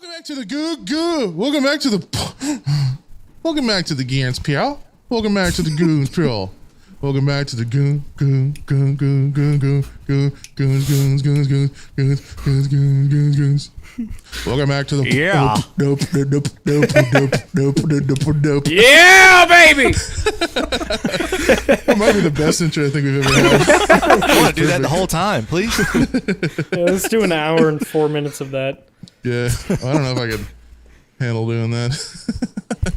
Welcome back to the goo. Welcome back to the Gans Pal. Welcome back to the Goons Pal. Welcome back to the goons. Welcome back to the Yeah, baby. That might be the best intro I think we've ever had. I want to do that the whole time, please. Yeah, let's do an hour and 4 minutes of that. Yeah, I don't know if I could handle doing that.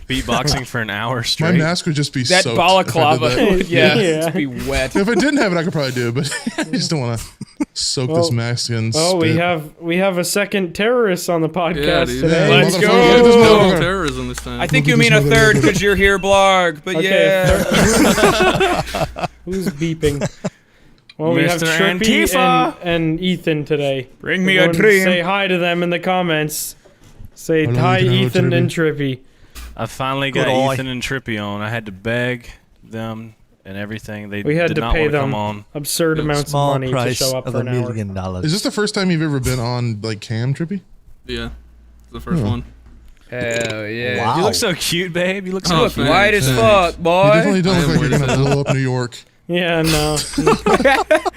Beatboxing for an hour straight. My mask would just be That soaked balaclava, if I did that. yeah, it'd be wet. If I didn't have it, I could probably do it, but I just don't want to soak this mask in. Oh, spit. we have a second terrorist on the podcast dude. today. Yeah, Let's motherfucker, go. get this No motherfucker. terrorism this time. I think you mean a third because you're here, Blarg. But Okay, yeah. Who's beeping? Well, we have Mr. Trippy Antifa. and Ethan today. Bring me Go a and dream. Say hi to them in the comments. Say Hello, hi, Ethan. Hello, Ethan Trippy. and Trippy. I finally got Good eye. Ethan and Trippy on. I had to beg them and everything. They We had did to not pay want to them come on. absurd amounts of Small money to price show up of for an hour. $1 million. Is this the first time you've ever been on like cam, Trippy? Yeah, it's the first Oh. one. Hell yeah. Wow. You look so cute, babe. You look Oh, so You look cute. white as fuck, You boy. definitely don't I look am like you're weird gonna as hell. blow up New York. Yeah, no.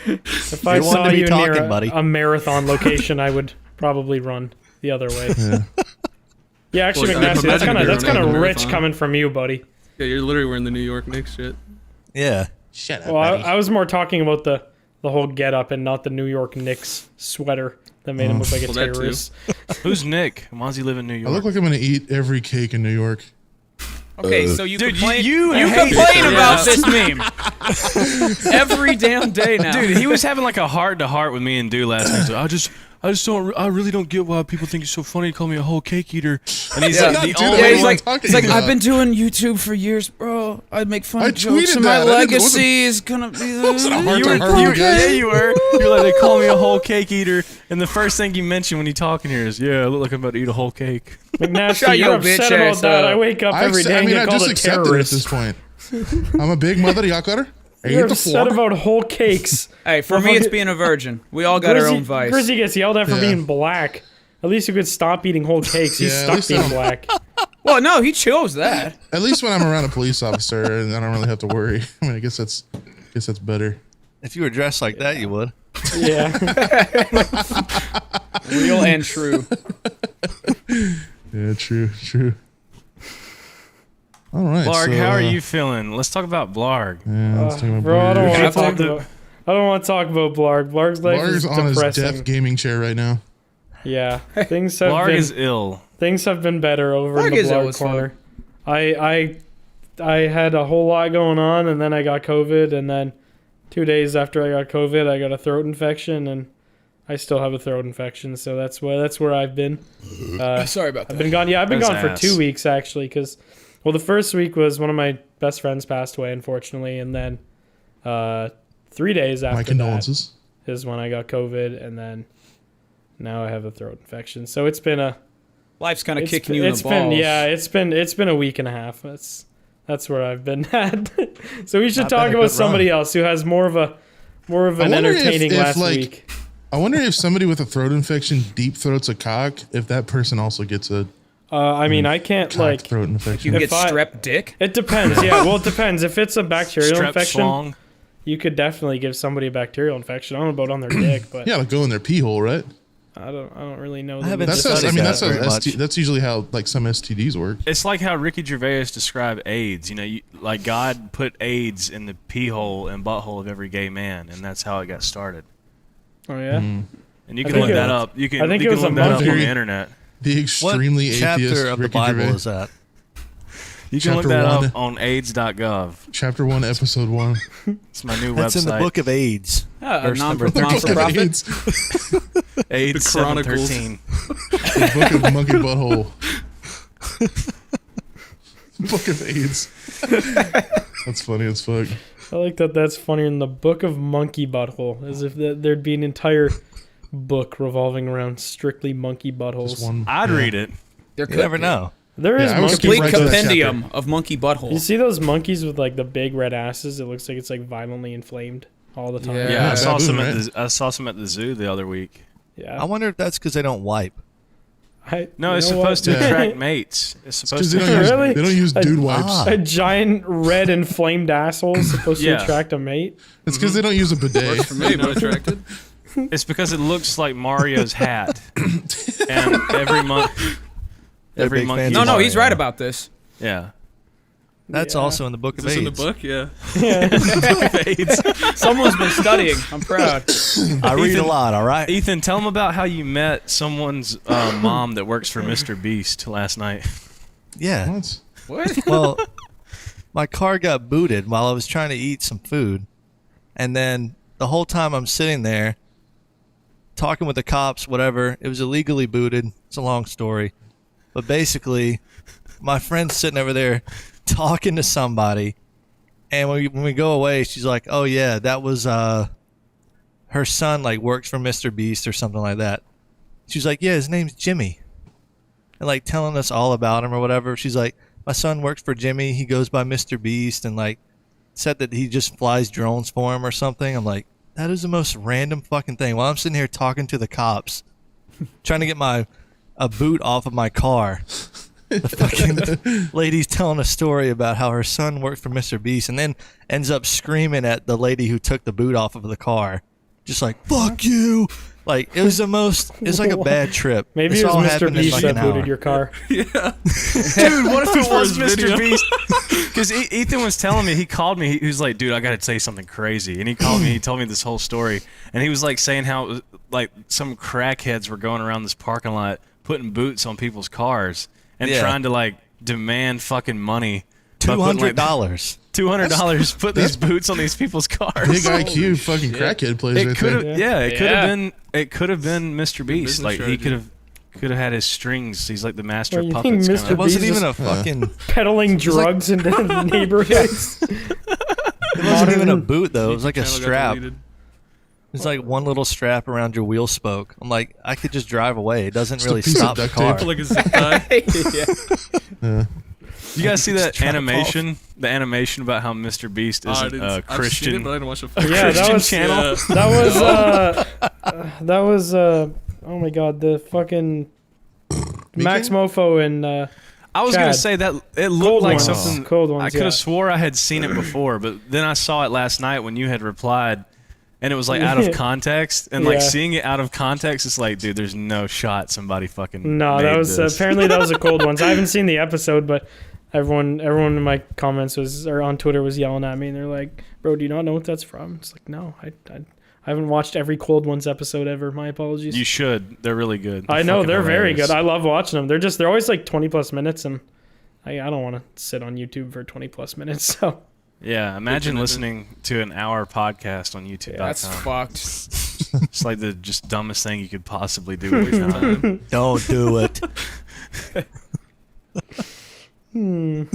If I You're one saw to be you talking, near buddy. a marathon location, I would probably run the other way. Yeah. Yeah, actually, Well, McNasty, that's imagine kind you're of running a rich marathon. coming from you, buddy. Yeah, you're literally wearing the New York Knicks shit. Yeah. Shut up, Well, I was more talking about the whole get up and not the New York Knicks sweater that made him look like a Well, that too. terrorist. Who's Nick? Why does he live in New I York? look like I'm gonna eat every cake in New York. Okay, so you Dude, complain, you you hate complain it. about Yeah. this meme every damn day now. Dude, he was having like a heart to heart with me and DOOO last night. He's like, I really don't get why people think it's so funny to call me a whole cake eater. And he's Yeah. like, Not the do only that. Yeah, he's What like, I'm talking about. I've been doing YouTube for years, bro. I make funny I jokes, tweeted and my that. I didn't- it wasn't- legacy is gonna be. a hard You time were, for you guys. yeah, you were. You were like, they call me a whole cake eater, and the first thing you mention when you talking here is, yeah, I look like I'm about to eat a whole cake. McNasty, Shut you're your upset bitch about ass that. up. I wake up every day and I get called just a accepted it at terrorist. this point. I'm a big mother yakker. I You're eat the upset floor. about whole cakes. Hey, for me, it's being a virgin. We all got our own vice. Grizzy gets yelled at for Yeah. being black. At least you could stop eating whole cakes. He's Yeah, at stuck least being I'm- black. Well, no, he chose that. At least when I'm around a police officer, and I don't really have to worry. I mean, I guess that's better. If you were dressed like that, you would. Yeah. Real and true. Yeah, true. All right. Blarg, so, how are you feeling? Let's talk about Blarg. Yeah, let's talk about Bro, I don't Blarg. want to talk the- about. I don't want to talk about Blarg. Blarg's life Blarg's is on his depressing. deaf gaming chair right now. Yeah, things have Blarg been is ill. things have been better over Blarg in the is ill Blarg as fuck. corner. I had a whole lot going on, and then I got COVID, and then 2 days after I got COVID, I got a throat infection, and I still have a throat infection. So that's where I've been. Sorry about I've that. been gone. Yeah, I've been That's gone for ass. 2 weeks actually, because the first week was one of my best friends passed away, unfortunately, and then 3 days after My condolences. that is when I got COVID, and then now I have a throat infection. So it's been a Life's kind of it's kicking you in it's the been balls. yeah it's been a week and a half. That's where I've been at. So we should Not talk been a about good somebody run. else who has more of an wonder if- entertaining if, last like, week. I wonder if somebody with a throat infection deep throats a cock, if that person also gets a I mean, I can't cock like. throat You infection. get If I- strep dick. It depends. Yeah, well, it depends. If it's a bacterial Strep infection, schlong. you could definitely give somebody a bacterial infection. I don't know about on their dick, but Yeah, like go in their pee hole, right? I don't really know. I haven't That's studied I mean that that's very how much. that's usually how like some STDs work. It's like how Ricky Gervais described AIDS. You know, like God put AIDS in the pee hole and butthole of every gay man, and that's how it got started. Oh yeah. Mm. And you I can think look it that was- up. You can, I think you it can was a look that up on monkey. the internet. The What extremely chapter atheist of the Ricky Bible Gervais. is that? You can look Chapter that 1. up on AIDS.gov. Chapter 1, Episode 1. It's my new That's website. in the Book of AIDS. Verse number Non-for-profit. AIDS. AIDS The Chronicles. 713. The Book of Monkey Butthole. Book of AIDS. That's funny as fuck. I like that. That's funnier than the Book of Monkey Butthole, as if there'd be an entire book revolving around strictly monkey buttholes. Just one. I'd yeah. read it. There You never know. There is Yeah, I was monkey. skip Complete right to that compendium of monkey You butthole. see those monkeys with like the big red asses? It looks like it's like violently inflamed all the time. Yeah. Yeah, I baboon, saw some right? I saw some at the zoo the other week. Yeah. I wonder if that's because they don't wipe. No, it's supposed to attract mates. It's supposed Because to. they don't use dude wipes. A giant red inflamed asshole is supposed to attract a mate. It's because they don't use a bidet. For me, not attracted. It's because it looks like Mario's hat. And every big monkey. fans No, of no, Mario. he's right about this. Yeah. That's also in the book Is of this AIDS. in the book? Yeah. Someone's been studying. I'm proud. I read a lot, all right? Ethan, tell them about how you met someone's mom that works for MrBeast last night. Yeah. What? What? Well, my car got booted while I was trying to eat some food. And then the whole time I'm sitting there talking with the cops, whatever, it was illegally booted. It's a long story. But basically, my friend's sitting over there talking to somebody. And when we go away, she's like, oh, yeah, that was her son, like, works for MrBeast or something like that. She's like, yeah, his name's Jimmy. And, like, telling us all about him or whatever. She's like, my son works for Jimmy. He goes by MrBeast and, like, said that he just flies drones for him or something. I'm like, that is the most random fucking thing. While I'm sitting here talking to the cops, trying to get a boot off of my car, the fucking lady's telling a story about how her son worked for MrBeast and then ends up screaming at the lady who took the boot off of the car. Just like, fuck you. Like, it was like a bad trip. Maybe This it was all Mr. happened in Beast like that an booted hour. your car. Dude, what if it was MrBeast? Because Ethan was telling me, he called me, he was like, dude, I got to say something crazy. And he called me, he told me this whole story. And he was like saying how it was, like some crackheads were going around this parking lot putting boots on people's cars and trying to like demand fucking money. $200. $200 put these boots on these people's cars. Big IQ fucking crackhead plays It right could there. have, it could have been Mr. Beast. Business Like he strategy. could have had his strings. He's like the master Well, of you think puppets. Mr. kinda. It wasn't Beast even a is fucking... peddling drugs into the neighborhoods. It wasn't even a boot, though. It was like a Channel got strap. deleted. It's like one little strap around your wheel spoke. I'm like, I could just drive away. It doesn't Just a really piece of stop the duct car. tape. Like a zip tie. You guys see that trying to animation? The animation about how Mr. Beast is I a didn't, I've seen Christian. it, but I didn't watch the Yeah, that Christian was channel. that was oh my god, the fucking Max Mofo and I was gonna Chad. say that it looked Cold like ones. something. Cold ones, I could have yeah. swore I had seen it before, but then I saw it last night when you had replied, and it was like out of context. And like Yeah. seeing it out of context, it's like, dude, there's no shot somebody fucking. No, made that was this. apparently that was a cold ones. I haven't seen the episode, but everyone in my comments or on Twitter was yelling at me, and they're like, "Bro, do you not know what that's from?" It's like, no, I haven't watched every Cold Ones episode ever. My apologies. You should. They're really good. I know fucking they're very hilarious. good. I love watching them. They're always like 20+ minutes, and I don't want to sit on YouTube for 20+ minutes. So Yeah, imagine listening to an hour podcast on YouTube. That's fucked. It's like the just dumbest thing you could possibly do with your time. Don't do it. I don't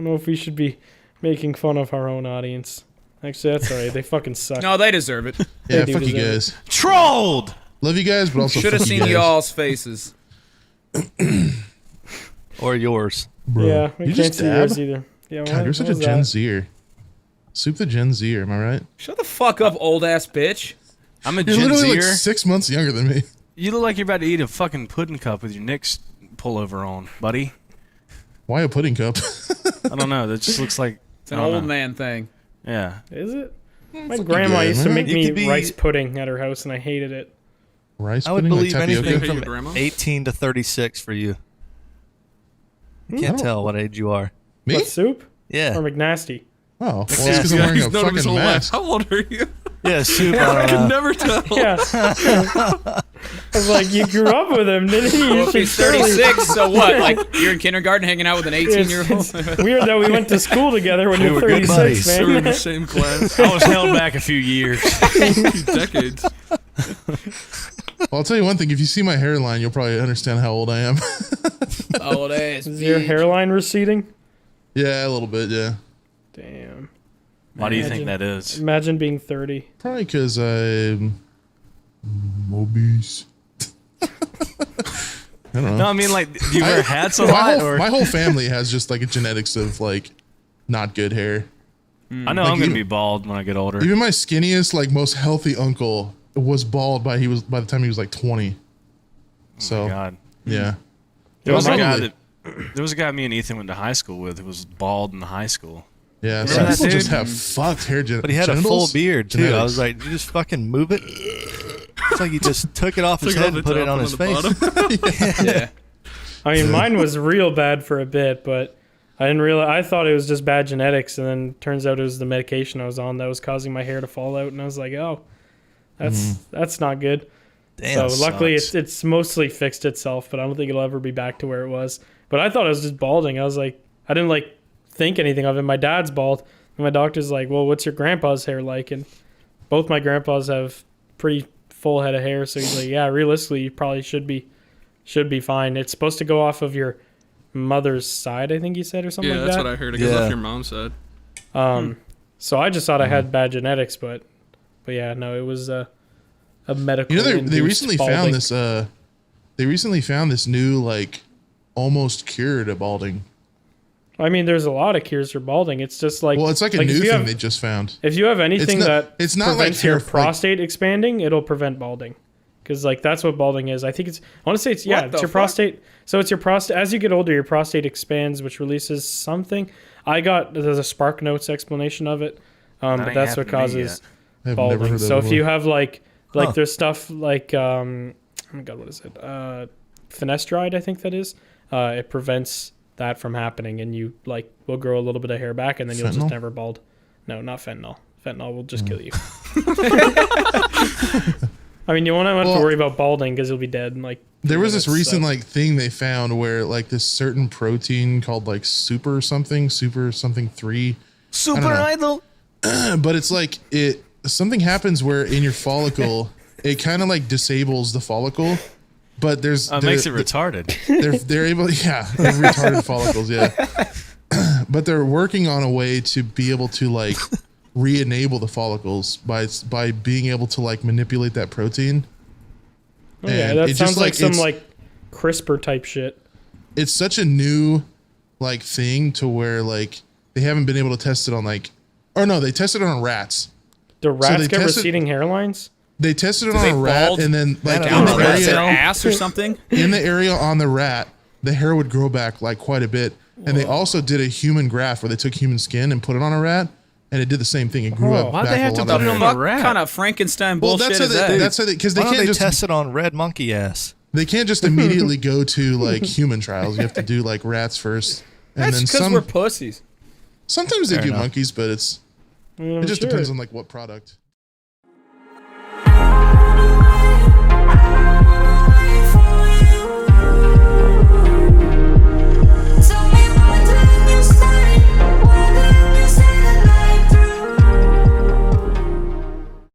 know if we should be making fun of our own audience. Actually, that's alright. They fucking suck. No, they deserve it. Yeah, do fuck you deserve guys. Trolled. Love you guys, but also Should have fuck you seen guys. y'all's faces. Or yours. Bro, Yeah, we you can't just see dab? yours either. Yeah, God, you're such a Gen Zer. Soup the Gen Zer, am I right? Shut the fuck up, old ass bitch. I'm a You're Gen literally Zer. like 6 months younger than me. You look like you're about to eat a fucking pudding cup with your Knicks pullover on, buddy. Why a pudding cup? I don't know. That just looks like It's an I don't old know. man thing. Yeah. Is it? My grandma good, used to man. make You me could be- rice pudding at her house, and I hated it. Rice I would pudding, believe like tapioca? anything Hey, your from grandma? 18 to 36 for you. I I can't don't- tell what age you are. Me? What, soup? Yeah. Or McNasty? Oh, well, it's Yeah. because I'm Yeah, wearing he's a known his fucking whole life. mask. How old are you? Yeah, soup. I I don't can know. never tell. Yeah. I was like, you grew up with him, didn't you? Well, You if he's should surely- 36, so what? Like, you're in kindergarten hanging out with an 18-year-old? It's weird that we went to school together when We you're were good 36, buddies. We were in the man. same class. I was held back a few years. Decades. Well, I'll tell you one thing. If you see my hairline, you'll probably understand how old I am. Old ass. Is your bitch. hairline receding? Yeah, a little bit, yeah. Damn. Why do you think that is? Imagine being 30. Probably because I'm obese. I don't know. No, I mean like, do you wear hats a my, lot? whole, Or my whole family has just like a genetics of like not good hair. I know like I'm gonna even- be bald when I get older. Even my skinniest, like most healthy uncle was bald by the time he was like 20. Oh So my God. yeah, There was a guy Probably. there was a guy me and Ethan went to high school with who was bald in high school. Yeah, Remember some that people dude? just have fucked hair But he had a full genitals. beard too. I Genetics. was like, "Did you just fucking move it?" It's like he just took it off his Took it head off and the put it top on and his the face. bottom. Yeah. I mean, mine was real bad for a bit, but I didn't realize. I thought it was just bad genetics, and then turns out it was the medication I was on that was causing my hair to fall out. And I was like, oh, that's not good. Damn. So luckily, sucks. it's mostly fixed itself, but I don't think it'll ever be back to where it was. But I thought I was just balding. I was like, I didn't like think anything of it. My dad's bald, and my doctor's like, well, what's your grandpa's hair like? And both my grandpas have pretty full head of hair, so he's like, yeah, realistically, you probably should be fine. It's supposed to go off of your mother's side, I think he said, or something Yeah, like that's that. what I heard. It goes Yeah. off your mom's side. So I just thought I had bad genetics, but yeah, no, it was a medical. You know, they induced recently balding. found this. They recently found this new like almost cure to balding. I mean, there's a lot of cures for balding. It's just like, Well, it's like a if new you thing have- they just found. If you have anything it's not like prevents your hair, like- prostate expanding, it'll prevent balding. Because like that's what balding is. I think it's. I want to say it's What it's the your fuck? prostate. So it's your prostate. As you get older, your prostate expands, which releases something. There's a Spark Notes explanation of it, but ain't that's what happened to me causes I've never balding. heard that So if before. you have like Huh. there's stuff like oh my god, what is it? Finasteride, I think that is. It prevents that from happening, and you like will grow a little bit of hair back, and then you'll just Fentanyl? never bald. No, not fentanyl. Fentanyl will just kill you. I mean, you won't have to Well- worry about balding because you'll be dead in like. There was this 2 minutes, recent so- like thing they found where like this certain protein called like super something 3, Super know. idol. but it's like something happens where in your follicle it kind of like disables the follicle, but Makes it retarded. they're able they're retarded follicles, yeah. But they're working on a way to be able to like re-enable the follicles by being able to like manipulate that protein. Oh, yeah, And that it sounds just, like some it's- like CRISPR type shit. It's such a new like thing to where like they haven't been able to test it on like, or no, they tested it on rats. Do rats they get tested- receding hairlines? They tested it Do on they a rat, bald and then like Man, in I'm the a rat. Their area ass or something. in the area on the rat, the hair would grow back like quite a bit. And they also did a human graft where they took human skin and put it on a rat, and it did the same thing. It grew Oh. up. Why'd back they have a to lot put of it hair. on the What rat? kind of Frankenstein Well, bullshit that's how is they, that? that's how they, because they Why don't can't they just test it on red monkey ass? they can't just immediately go to like human trials. You have to do like rats first, and That's then because we're pussies. sometimes they Fair do enough. monkeys, but it just depends on like what product.